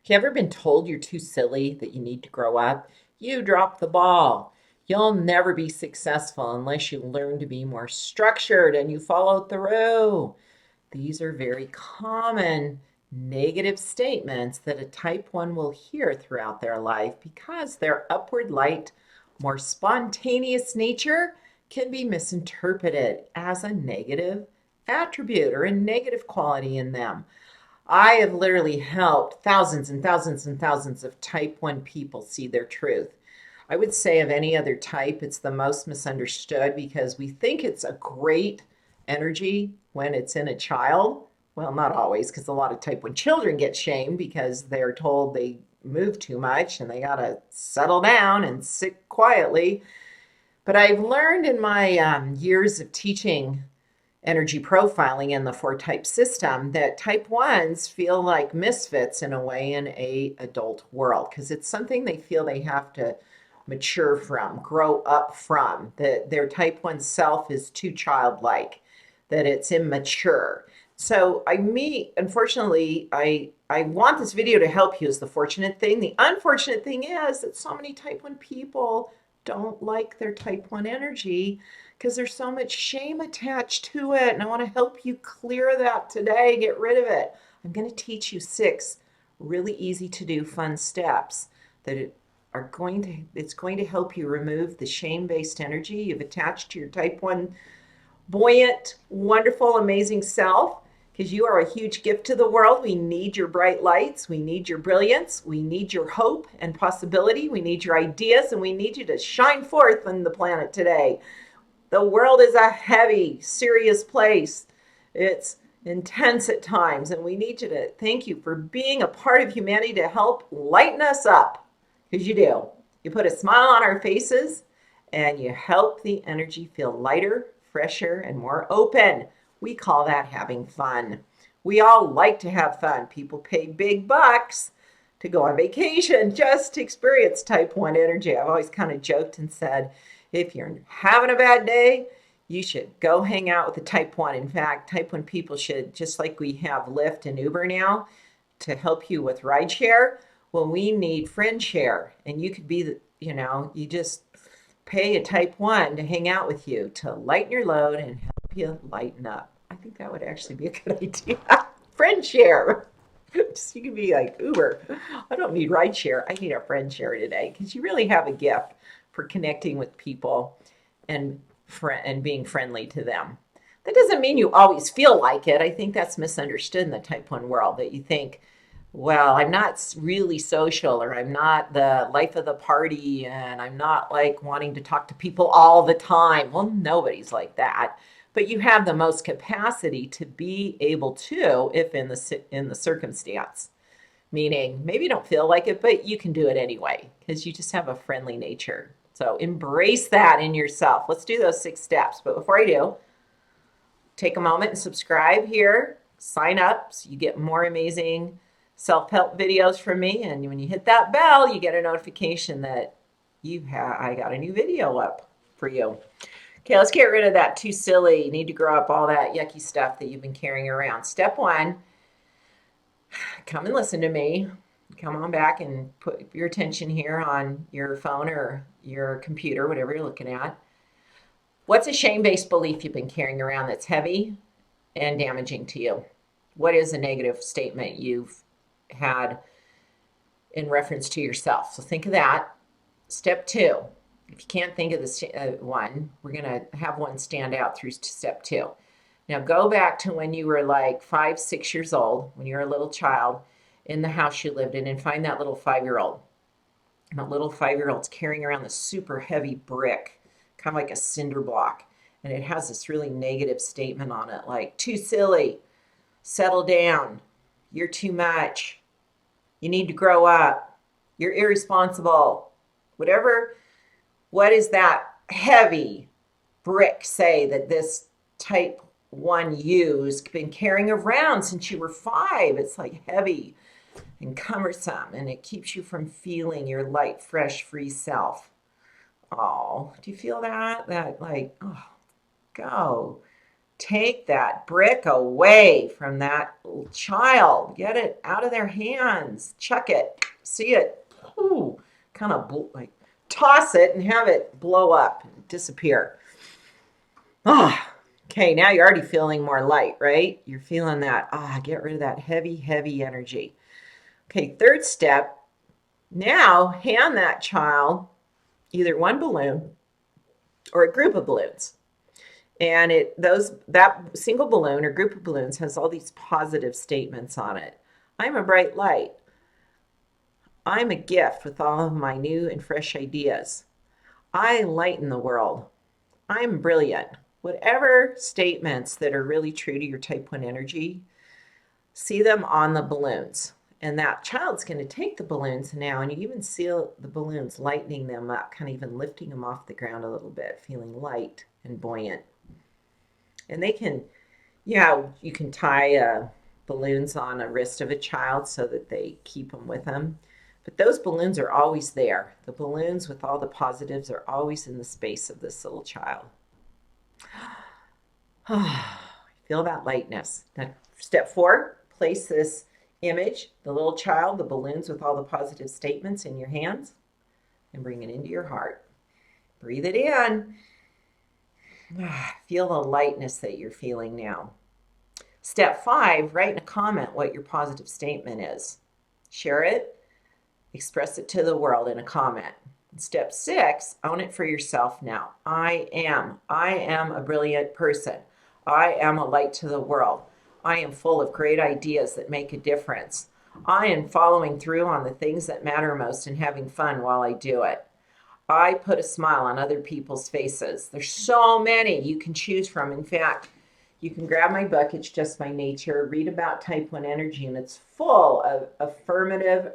You ever been told you're too silly, that you need to grow up? You dropped the ball. You'll never be successful unless you learn to be more structured and you follow through. These are very common negative statements that a type 1 will hear throughout their life because their upward light, more spontaneous nature can be misinterpreted as a negative attribute or a negative quality in them. I have literally helped thousands and thousands and thousands of type 1 people see their truth. I would say of any other type, it's the most misunderstood because we think it's a great energy when it's in a child. Well, not always, because a lot of type 1 children get shamed because they're told they move too much and they got to settle down and sit quietly. But I've learned in my years of teaching energy profiling in the 4 type system that type 1s feel like misfits in a way in a adult world because it's something they feel they have to mature from, grow up from, that their type 1 self is too childlike, that it's immature. So unfortunately, I want this video to help you is the fortunate thing. The unfortunate thing is that so many type 1 people don't like their type 1 energy because there's so much shame attached to it. And I want to help you clear that today, get rid of it. I'm going to teach you 6 really easy to do fun steps that it's going to help you remove the shame-based energy you've attached to your type 1 buoyant, wonderful, amazing self, because you are a huge gift to the world. We need your bright lights. We need your brilliance. We need your hope and possibility. We need your ideas, and we need you to shine forth on the planet today. The world is a heavy, serious place. It's intense at times, and we need you to thank you for being a part of humanity to help lighten us up, because you do. You put a smile on our faces, and you help the energy feel lighter, fresher, and more open. We call that having fun. We all like to have fun. People pay big bucks to go on vacation just to experience type 1 energy. I've always kind of joked and said, if you're having a bad day, you should go hang out with a type 1. In fact, type 1 people should, just like we have Lyft and Uber now to help you with rideshare, well, we need friend share. And you could be you just pay a type 1 to hang out with you to lighten your load and help you lighten up. I think that would actually be a good idea. Friend share. Just, you can be like, Uber, I don't need ride share. I need a friend share today, because you really have a gift for connecting with people and being friendly to them. That doesn't mean you always feel like it. I think that's misunderstood in the type 1 world, that you think, well, I'm not really social, or I'm not the life of the party, and I'm not like wanting to talk to people all the time. Well, nobody's like that. But you have the most capacity to be able to, if in the circumstance. Meaning, maybe you don't feel like it, but you can do it anyway because you just have a friendly nature. So embrace that in yourself. Let's do those 6 steps. But before I do, take a moment and subscribe here. Sign up so you get more amazing self-help videos from me. And when you hit that bell, you get a notification that I got a new video up for you. Okay, let's get rid of that too silly, you need to grow up, all that yucky stuff that you've been carrying around. Step 1, come and listen to me. Come on back and put your attention here on your phone or your computer, whatever you're looking at. What's a shame-based belief you've been carrying around that's heavy and damaging to you? What is a negative statement you've had in reference to yourself? So think of that. Step 2, if you can't think of the one, we're going to have one stand out through step 2. Now go back to when you were like 5, 6 years old, when you were a little child, in the house you lived in, and find that little 5-year-old. And that little 5-year-old's carrying around this super heavy brick, kind of like a cinder block. And it has this really negative statement on it, like, too silly, settle down, you're too much, you need to grow up, you're irresponsible, whatever. What is that heavy brick say that this type 1 you's been carrying around since you were 5? It's like heavy and cumbersome, and it keeps you from feeling your light, fresh, free self. Oh, do you feel that? That like, oh, go. Take that brick away from that child. Get it out of their hands. Chuck it. See it. Ooh, kind of like toss it and have it blow up and disappear. Ah, okay, now you're already feeling more light, right? You're feeling that, get rid of that heavy, heavy energy. Okay, third step, now hand that child either one balloon or a group of balloons. And that single balloon or group of balloons has all these positive statements on it. I'm a bright light. I'm a gift with all of my new and fresh ideas. I lighten the world. I'm brilliant. Whatever statements that are really true to your type 1 energy, see them on the balloons. And that child's going to take the balloons now, and you even see the balloons lightening them up, kind of even lifting them off the ground a little bit, feeling light and buoyant. And they can, you can tie balloons on a wrist of a child so that they keep them with them. But those balloons are always there. The balloons with all the positives are always in the space of this little child. Feel that lightness. Now, step 4, place this image, the little child, the balloons with all the positive statements in your hands, and bring it into your heart. Breathe it in. Feel the lightness that you're feeling now. Step 5, write in a comment what your positive statement is. Share it. Express it to the world in a comment. Step 6, own it for yourself now. I am a brilliant person. I am a light to the world. I am full of great ideas that make a difference. I am following through on the things that matter most and having fun while I do it. I put a smile on other people's faces. There's so many you can choose from. In fact, you can grab my book, It's Just My Nature, read about type 1 energy, and it's full of affirmative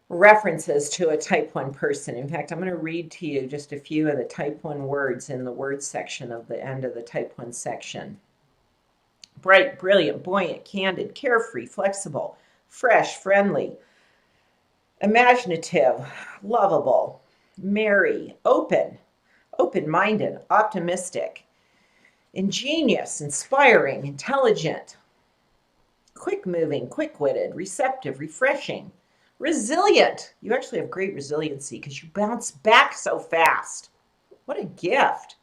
references to a type 1 person. In fact, I'm going to read to you just a few of the type 1 words in the words section of the end of the type 1 section. Bright, brilliant, buoyant, candid, carefree, flexible, fresh, friendly, imaginative, lovable, merry, open-minded, optimistic, ingenious, inspiring, intelligent, quick-moving, quick-witted, receptive, refreshing, resilient. You actually have great resiliency because you bounce back so fast. What a gift.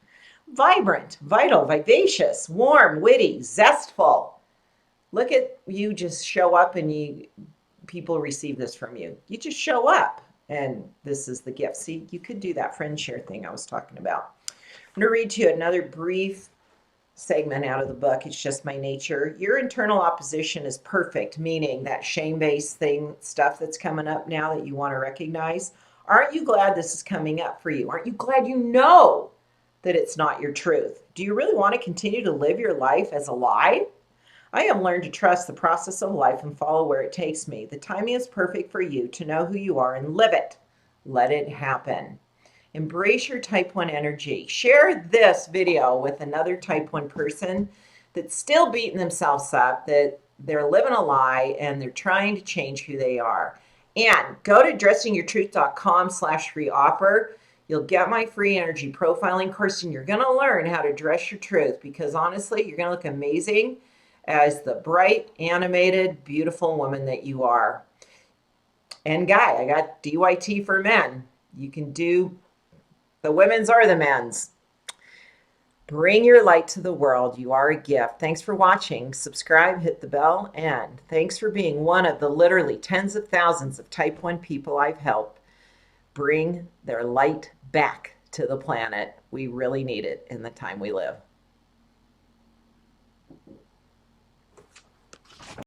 Vibrant, vital, vivacious, warm, witty, zestful. Look at you just show up and people receive this from you. You just show up and this is the gift. See, you could do that friend share thing I was talking about. I'm going to read to you another brief segment out of the book, It's Just My Nature. Your internal opposition is perfect, meaning that shame-based stuff that's coming up now that you want to recognize. Aren't you glad this is coming up for you? Aren't you glad you know that it's not your truth? Do you really want to continue to live your life as a lie? I have learned to trust the process of life and follow where it takes me. The timing is perfect for you to know who you are and live it. Let it happen. Embrace your type 1 energy. Share this video with another type 1 person that's still beating themselves up, that they're living a lie and they're trying to change who they are. And go to dressingyourtruth.com/free offer. You'll get my free energy profiling course and you're going to learn how to dress your truth, because honestly, you're going to look amazing as the bright, animated, beautiful woman that you are. And guy, I got DYT for men. You can do the women's or the men's. Bring your light to the world. You are a gift. Thanks for watching. Subscribe, hit the bell, and thanks for being one of the literally tens of thousands of type 1 people I've helped bring their light back to the planet. We really need it in the time we live.